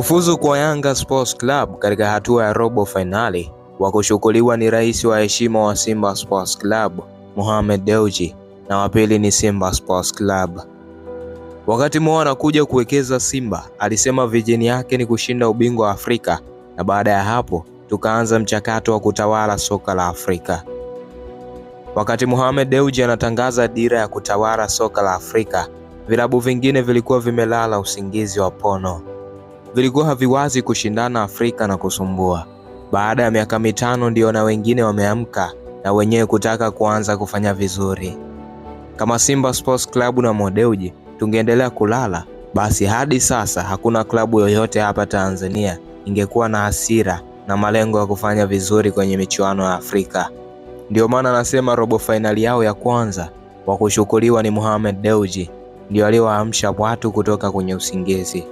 Kufuzu kwa Yanga Sports Club katika hatua ya robo finali wa kushukuliwa ni rais wa heshima wa Simba Sports Club Mohamed Dewji na wa pili ni Simba Sports Club. Wakati Mo anakuja kuwekeza Simba, alisema vision yake ni kushinda ubingwa wa Afrika, na baada ya hapo tukaanza mchakato wa kutawala soka la Afrika. Wakati Mohamed Dewji anatangaza dira ya kutawala soka la Afrika, vilabu vingine vilikuwa vimelala usingizi wa pono. Vilikuwa haviwazi kushindana Afrika na kusumbua. Baada ya miaka mitano ndio na wengine wameamka na wenyewe kutaka kuanza kufanya vizuri. Kama Simba Sports Club na Mo Dewji tungeendelea kulala, basi hadi sasa hakuna klabu yoyote hapa Tanzania ingekuwa na hasira na malengo ya kufanya vizuri kwenye michuano ya Afrika. Ndio maana nasema robo finali yao ya kwanza wa kushukuliwa ni Mohamed Dewji, ndio aliwaamsha watu kutoka kwenye usingizi.